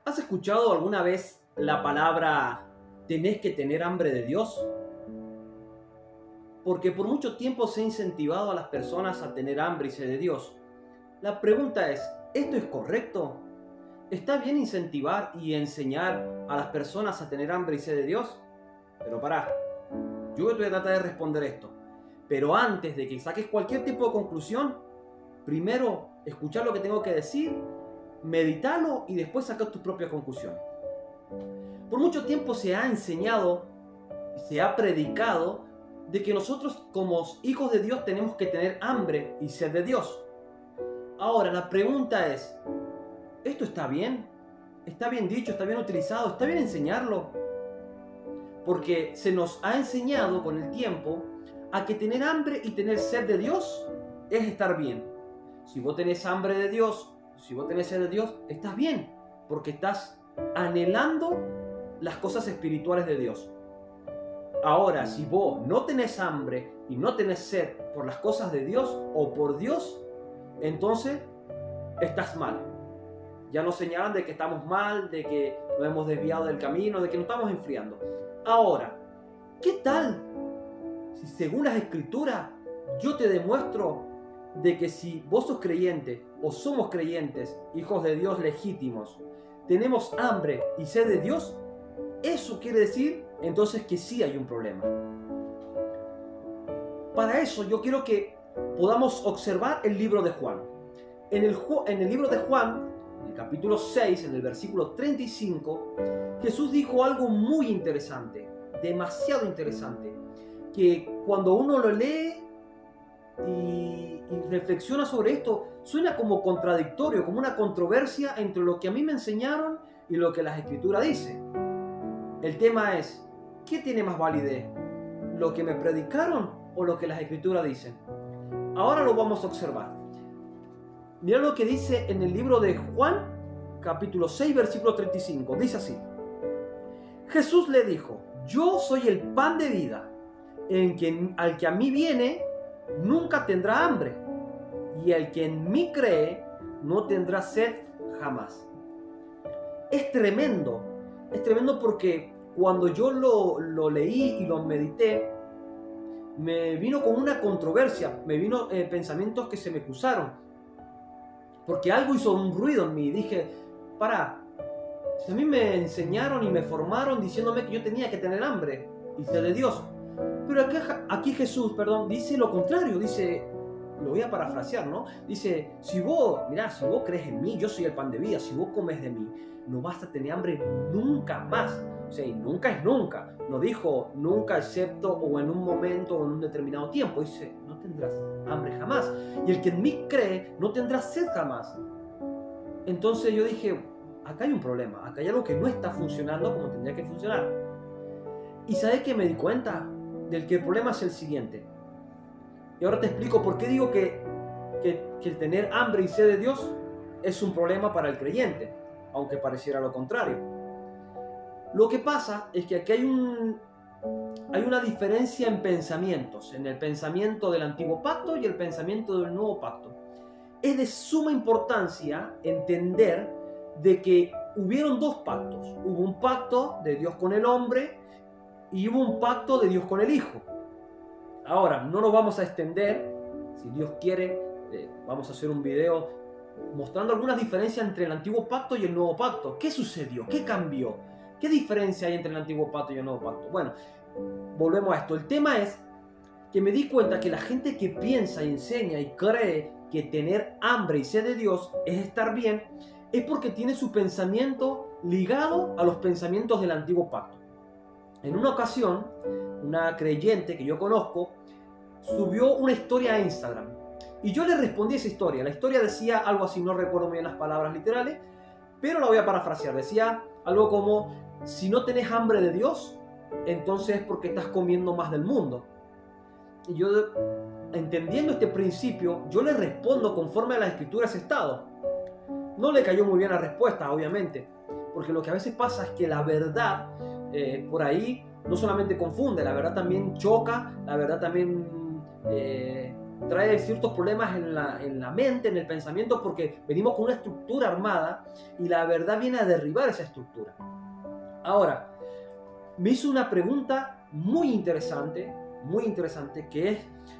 ¿Has escuchado alguna vez la palabra tenés que tener hambre de Dios? Porque por mucho tiempo se ha incentivado a las personas a tener hambre y sed de Dios. La pregunta es, ¿esto es correcto? ¿Está bien incentivar y enseñar a las personas a tener hambre y sed de Dios? Pero pará, yo voy a tratar de responder esto. Pero antes de que saques cualquier tipo de conclusión, primero escuchar lo que tengo que decir, meditarlo y después sacar tus propias conclusiones. Por mucho tiempo se ha enseñado, se ha predicado de que nosotros como hijos de Dios tenemos que tener hambre y sed de Dios. Ahora, la pregunta es, ¿esto está bien? ¿Está bien dicho? ¿Está bien utilizado? ¿Está bien enseñarlo? Porque se nos ha enseñado con el tiempo a que tener hambre y tener sed de Dios es estar bien. Si vos tenés hambre de Dios, si vos tenés sed de Dios, estás bien, porque estás anhelando las cosas espirituales de Dios. Ahora, si vos no tenés hambre y no tenés sed por las cosas de Dios o por Dios, entonces estás mal. Ya nos señalan de que estamos mal, de que nos hemos desviado del camino, de que nos estamos enfriando. Ahora, ¿qué tal si según las Escrituras yo te demuestro de que si vos sos creyente o somos creyentes, hijos de Dios legítimos, tenemos hambre y sed de Dios? Eso quiere decir entonces que sí hay un problema. Para eso yo quiero que podamos observar el libro de Juan. En el libro de Juan, en el capítulo 6, en el versículo 35, Jesús dijo algo muy interesante, demasiado interesante, que cuando uno lo lee y reflexiona sobre esto, suena como contradictorio, como una controversia entre lo que a mí me enseñaron y lo que las Escrituras dicen. El tema es, ¿qué tiene más validez? ¿Lo que me predicaron o lo que las Escrituras dicen? Ahora lo vamos a observar. Mira lo que dice en el libro de Juan, capítulo 6, versículo 35. Dice así. Jesús le dijo, yo soy el pan de vida. Al que a mí viene, nunca tendrá hambre. Y el que en mí cree, no tendrá sed jamás. Es tremendo porque cuando yo lo leí y lo medité, me vino con una controversia, me vino pensamientos que se me cruzaron, porque algo hizo un ruido en mí. Dije, si a mí me enseñaron y me formaron diciéndome que yo tenía que tener hambre y sed de Dios, pero aquí Jesús, dice lo contrario, dice, lo voy a parafrasear, ¿no? Dice, si vos crees en mí, yo soy el pan de vida, si vos comes de mí, no vas a tener hambre nunca más. O sea, y nunca es nunca. No dijo nunca excepto o en un momento o en un determinado tiempo. Dice, no tendrás hambre jamás. Y el que en mí cree, no tendrá sed jamás. Entonces yo dije, acá hay un problema, acá hay algo que no está funcionando como tendría que funcionar. Y ¿sabes qué me di cuenta? Del que el problema es el siguiente. Y ahora te explico por qué digo que tener hambre y sed de Dios es un problema para el creyente, aunque pareciera lo contrario. Lo que pasa es que aquí hay una diferencia en pensamientos, en el pensamiento del antiguo pacto y el pensamiento del nuevo pacto. Es de suma importancia entender de que hubieron dos pactos. Hubo un pacto de Dios con el hombre y hubo un pacto de Dios con el Hijo. Ahora, no nos vamos a extender, si Dios quiere, vamos a hacer un video mostrando algunas diferencias entre el antiguo pacto y el nuevo pacto. ¿Qué sucedió? ¿Qué cambió? ¿Qué diferencia hay entre el antiguo pacto y el nuevo pacto? Bueno, volvemos a esto. El tema es que me di cuenta que la gente que piensa y enseña y cree que tener hambre y sed de Dios es estar bien, es porque tiene su pensamiento ligado a los pensamientos del antiguo pacto. En una ocasión, una creyente que yo conozco subió una historia a Instagram y yo le respondí esa historia. La historia decía algo así, no recuerdo bien las palabras literales, pero la voy a parafrasear. Decía algo como, si no tenés hambre de Dios, entonces es porque estás comiendo más del mundo. Y yo, entendiendo este principio, yo le respondo conforme a las Escrituras estado. No le cayó muy bien la respuesta, obviamente, porque lo que a veces pasa es que la verdad por ahí no solamente confunde, la verdad también choca, la verdad también trae ciertos problemas en la mente, en el pensamiento, porque venimos con una estructura armada y la verdad viene a derribar esa estructura. Ahora, me hizo una pregunta muy interesante, que es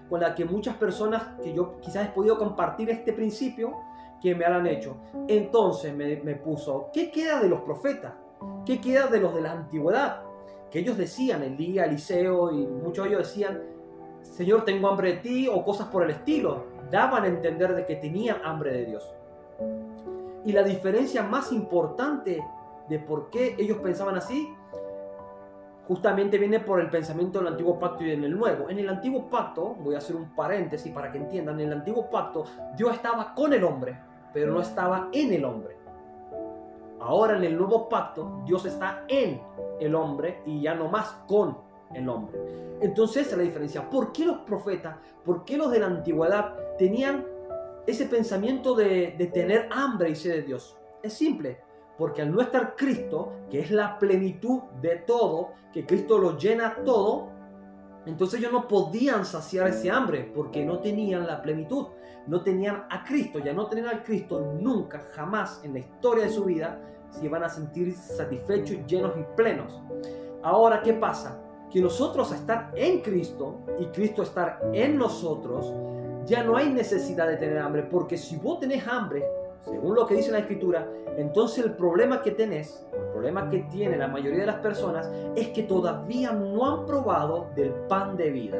con la que muchas personas que yo quizás he podido compartir este principio, que me han hecho. Entonces me puso, ¿qué queda de los profetas? ¿Qué queda de los de la antigüedad? Que ellos decían, Elías, Eliseo y muchos de ellos decían, Señor, tengo hambre de ti, o cosas por el estilo. Daban a entender de que tenían hambre de Dios. Y la diferencia más importante de por qué ellos pensaban así, justamente viene por el pensamiento del antiguo pacto y en el nuevo. En el antiguo pacto, voy a hacer un paréntesis para que entiendan, en el antiguo pacto Dios estaba con el hombre, pero no estaba en el hombre. Ahora en el nuevo pacto Dios está en el hombre y ya no más con el hombre. Entonces esa es la diferencia. ¿Por qué los profetas, por qué los de la antigüedad tenían ese pensamiento de tener hambre y sed de Dios? Es simple. Porque al no estar Cristo, que es la plenitud de todo, que Cristo lo llena todo, entonces ellos no podían saciar ese hambre porque no tenían la plenitud, no tenían a Cristo. Ya no tener a Cristo, nunca, jamás en la historia de su vida se iban a sentir satisfechos, llenos y plenos. Ahora, ¿qué pasa? Que nosotros, a estar en Cristo y Cristo estar en nosotros, ya no hay necesidad de tener hambre, porque si vos tenés hambre, según lo que dice la Escritura, entonces el problema que tenés, el problema que tiene la mayoría de las personas, es que todavía no han probado del pan de vida.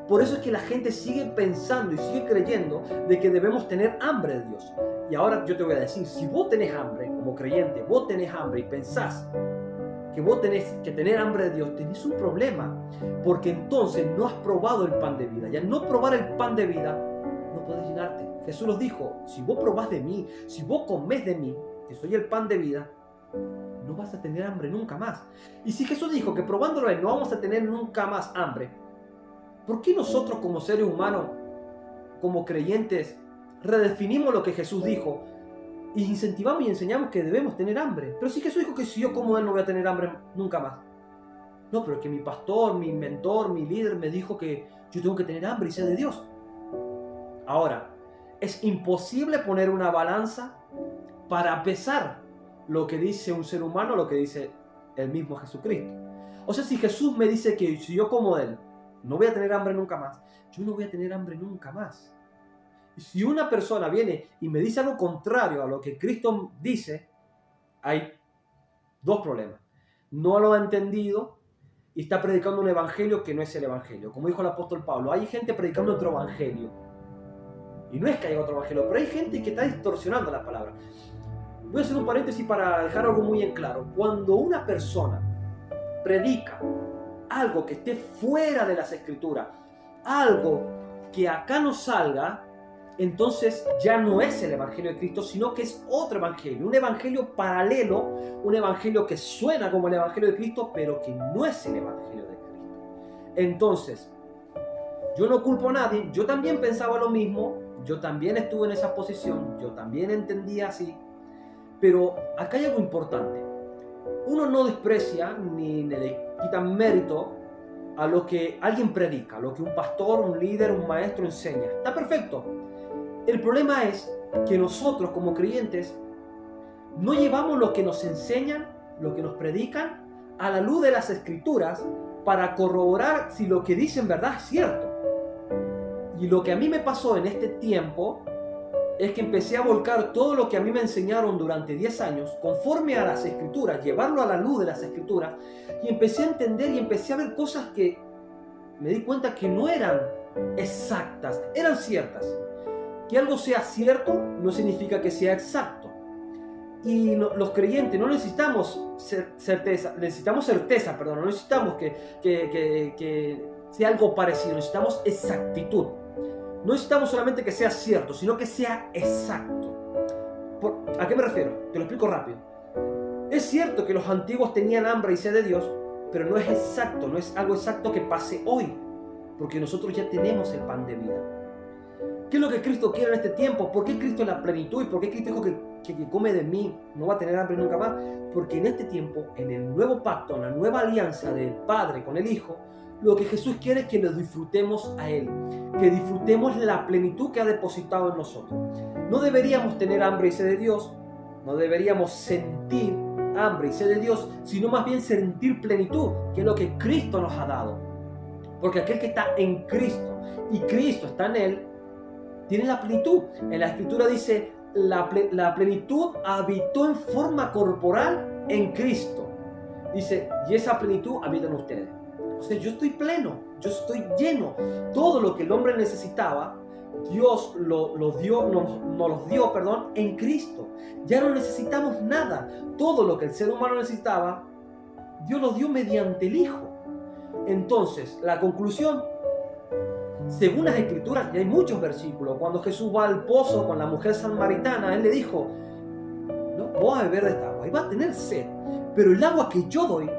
Por eso es que la gente sigue pensando y sigue creyendo de que debemos tener hambre de Dios. Y ahora yo te voy a decir, si vos tenés hambre, como creyente, vos tenés hambre y pensás que vos tenés que tener hambre de Dios, tenés un problema, porque entonces no has probado el pan de vida. Y al no probar el pan de vida, no podés llenarte. Jesús nos dijo, si vos probás de mí, si vos comés de mí, que soy el pan de vida, no vas a tener hambre nunca más. Y si Jesús dijo que probándolo a Él no vamos a tener nunca más hambre, ¿por qué nosotros como seres humanos, como creyentes, redefinimos lo que Jesús dijo y incentivamos y enseñamos que debemos tener hambre? Pero si Jesús dijo que si yo como de Él no voy a tener hambre nunca más. No, pero es que mi pastor, mi mentor, mi líder me dijo que yo tengo que tener hambre y sed de Dios. Ahora, es imposible poner una balanza para pesar lo que dice un ser humano, lo que dice el mismo Jesucristo. O sea, si Jesús me dice que si yo como de Él no voy a tener hambre nunca más, yo no voy a tener hambre nunca más. Y si una persona viene y me dice algo contrario a lo que Cristo dice, hay dos problemas. No lo ha entendido y está predicando un evangelio que no es el evangelio. Como dijo el apóstol Pablo, hay gente predicando otro evangelio. Y no es que haya otro evangelio, pero hay gente que está distorsionando la palabra. Voy a hacer un paréntesis para dejar algo muy en claro. Cuando una persona predica algo que esté fuera de las Escrituras, algo que acá no salga, entonces ya no es el evangelio de Cristo, sino que es otro evangelio, un evangelio paralelo, un evangelio que suena como el evangelio de Cristo, pero que no es el evangelio de Cristo. Entonces, yo no culpo a nadie, yo también pensaba lo mismo, yo también estuve en esa posición, yo también entendía así, pero acá hay algo importante. Uno no desprecia ni le quita mérito a lo que alguien predica, a lo que un pastor, un líder, un maestro enseña. Está perfecto. El problema es que nosotros como creyentes no llevamos lo que nos enseñan, lo que nos predican, a la luz de las Escrituras para corroborar si lo que dicen verdad es cierto. Y lo que a mí me pasó en este tiempo es que empecé a volcar todo lo que a mí me enseñaron durante 10 años conforme a las Escrituras, llevarlo a la luz de las Escrituras, y empecé a entender y empecé a ver cosas que me di cuenta que no eran exactas, eran ciertas. Que algo sea cierto no significa que sea exacto. Y los creyentes no necesitamos certeza, no necesitamos que sea algo parecido, necesitamos exactitud. No necesitamos solamente que sea cierto, sino que sea exacto. ¿A qué me refiero? Te lo explico rápido. Es cierto que los antiguos tenían hambre y sed de Dios, pero no es exacto, no es algo exacto que pase hoy, porque nosotros ya tenemos el pan de vida. ¿Qué es lo que Cristo quiere en este tiempo? ¿Por qué Cristo es la plenitud? ¿Y por qué Cristo dijo que come de mí no va a tener hambre nunca más? Porque en este tiempo, en el nuevo pacto, en la nueva alianza del Padre con el Hijo, Lo que Jesús quiere es que lo disfrutemos a Él, que disfrutemos la plenitud que ha depositado en nosotros. No deberíamos tener hambre y sed de Dios, no deberíamos sentir hambre y sed de Dios, sino más bien sentir plenitud, que es lo que Cristo nos ha dado. Porque aquel que está en Cristo y Cristo está en Él, tiene la plenitud. En la Escritura dice, la plenitud habitó en forma corporal en Cristo. Dice, y esa plenitud habita en ustedes. O sea, yo estoy pleno, yo estoy lleno. Todo lo que el hombre necesitaba, Dios nos lo dio en Cristo. Ya no necesitamos nada. Todo lo que el ser humano necesitaba, Dios lo dio mediante el Hijo. Entonces, la conclusión, según las Escrituras, y hay muchos versículos, cuando Jesús va al pozo con la mujer samaritana, Él le dijo, no, vos vas a beber de esta agua y vas a tener sed, pero el agua que yo doy,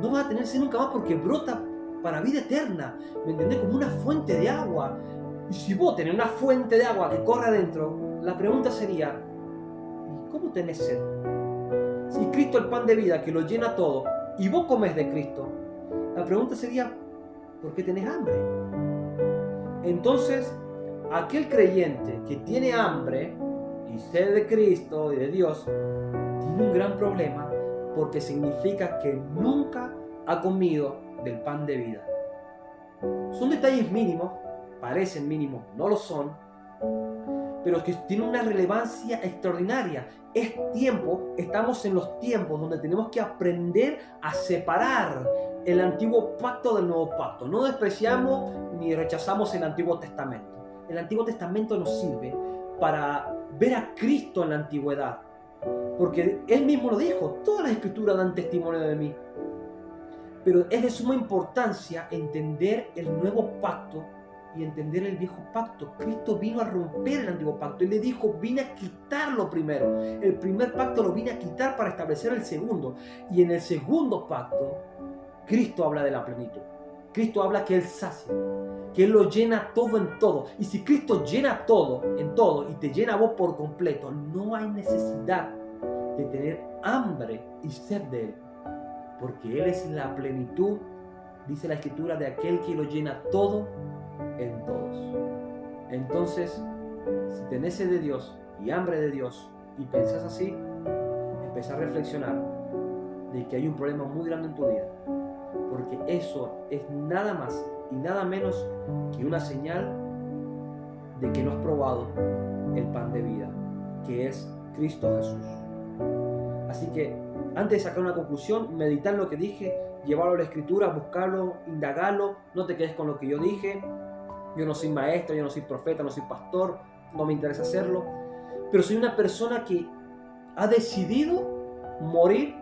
no vas a tener sed nunca más porque brota para vida eterna, ¿me entendés? Como una fuente de agua. Y si vos tenés una fuente de agua que corre adentro, la pregunta sería, ¿cómo tenés sed? Si Cristo es el pan de vida que lo llena todo y vos comes de Cristo, la pregunta sería, ¿por qué tenés hambre? Entonces, aquel creyente que tiene hambre y sed de Cristo y de Dios, tiene un gran problema porque significa que nunca ha comido del pan de vida. Son detalles mínimos, parecen mínimos, no lo son, pero que tienen una relevancia extraordinaria. Estamos en los tiempos donde tenemos que aprender a separar el antiguo pacto del nuevo pacto. No despreciamos ni rechazamos el Antiguo Testamento. El Antiguo Testamento nos sirve para ver a Cristo en la antigüedad, porque Él mismo lo dijo, todas las Escrituras dan testimonio de mí. Pero es de suma importancia entender el nuevo pacto y entender el viejo pacto. Cristo vino a romper el antiguo pacto. Él le dijo, vine a quitarlo primero. El primer pacto lo vine a quitar para establecer el segundo. Y en el segundo pacto, Cristo habla de la plenitud. Cristo habla que Él sacia, que Él lo llena todo en todo. Y si Cristo llena todo en todo y te llena a vos por completo, no hay necesidad de tener hambre y sed de Él. Porque Él es la plenitud, dice la Escritura, de aquel que lo llena todo en todos. Entonces, si tenés sed de Dios y hambre de Dios y pensás así, empezá a reflexionar de que hay un problema muy grande en tu vida, porque eso es nada más y nada menos que una señal de que no has probado el pan de vida, que es Cristo Jesús. Así que antes de sacar una conclusión, meditar en lo que dije, llevarlo a la Escritura, buscarlo, indagarlo, no te quedes con lo que yo dije. Yo no soy maestro, yo no soy profeta, no soy pastor, no me interesa hacerlo, pero soy una persona que ha decidido morir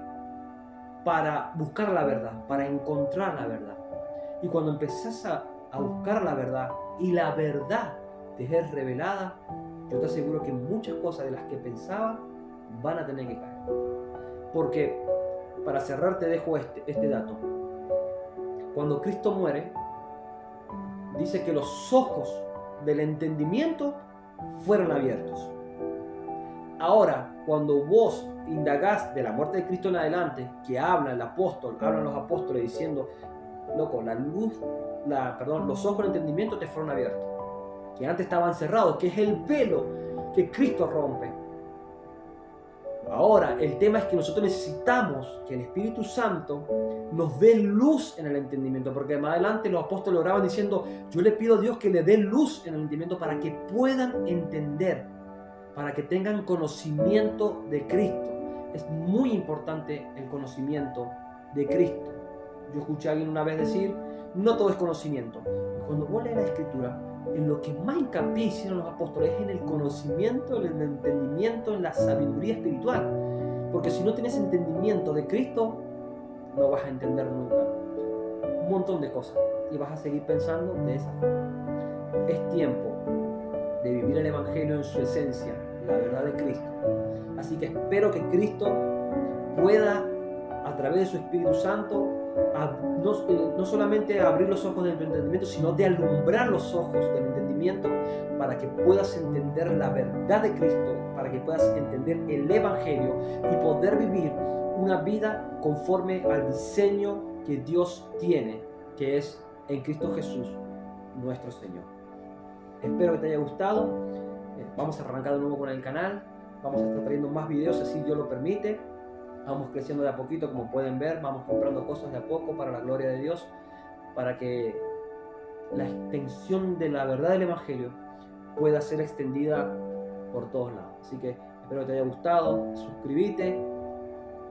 para buscar la verdad, para encontrar la verdad. Y cuando empezás a buscar la verdad y la verdad te es revelada, yo te aseguro que muchas cosas de las que pensaba van a tener que caer. Porque, para cerrar, te dejo este dato. Cuando Cristo muere, dice que los ojos del entendimiento fueron abiertos. Ahora, cuando vos indagás de la muerte de Cristo en adelante, que hablan los apóstoles diciendo, loco, los ojos del entendimiento te fueron abiertos, que antes estaban cerrados, que es el velo que Cristo rompe. Ahora, el tema es que nosotros necesitamos que el Espíritu Santo nos dé luz en el entendimiento, porque más adelante los apóstoles oraban diciendo, yo le pido a Dios que le dé luz en el entendimiento para que puedan entender, para que tengan conocimiento de Cristo. Es muy importante el conocimiento de Cristo. Yo escuché a alguien una vez decir, no todo es conocimiento. Cuando vos lees la Escritura, en lo que más hincapié hicieron los apóstoles es en el conocimiento, en el entendimiento, en la sabiduría espiritual. Porque si no tienes entendimiento de Cristo, no vas a entender nunca un montón de cosas y vas a seguir pensando de esa forma. Es tiempo de vivir el Evangelio en su esencia, la verdad de Cristo. Así que espero que Cristo pueda, a través de su Espíritu Santo, no solamente abrir los ojos del entendimiento, sino de alumbrar los ojos del entendimiento para que puedas entender la verdad de Cristo, para que puedas entender el Evangelio y poder vivir una vida conforme al diseño que Dios tiene que es en Cristo Jesús, nuestro Señor. Espero que te haya gustado. Vamos a arrancar de nuevo con el canal. Vamos a estar trayendo más videos, así Dios lo permite. Vamos creciendo de a poquito, como pueden ver. Vamos comprando cosas de a poco para la gloria de Dios, para que la extensión de la verdad del Evangelio pueda ser extendida por todos lados. Así que espero que te haya gustado. Suscríbete,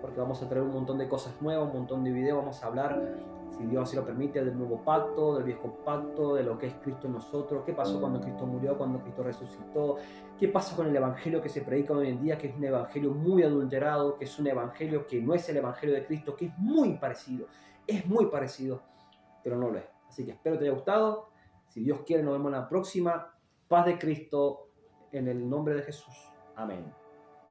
porque vamos a traer un montón de cosas nuevas, un montón de videos. Vamos a hablar, si Dios así lo permite, del nuevo pacto, del viejo pacto, de lo que es Cristo en nosotros, qué pasó cuando Cristo murió, cuando Cristo resucitó, qué pasa con el evangelio que se predica hoy en día, que es un evangelio muy adulterado, que es un evangelio que no es el evangelio de Cristo, que es muy parecido, pero no lo es. Así que espero te haya gustado. Si Dios quiere, nos vemos en la próxima. Paz de Cristo, en el nombre de Jesús. Amén.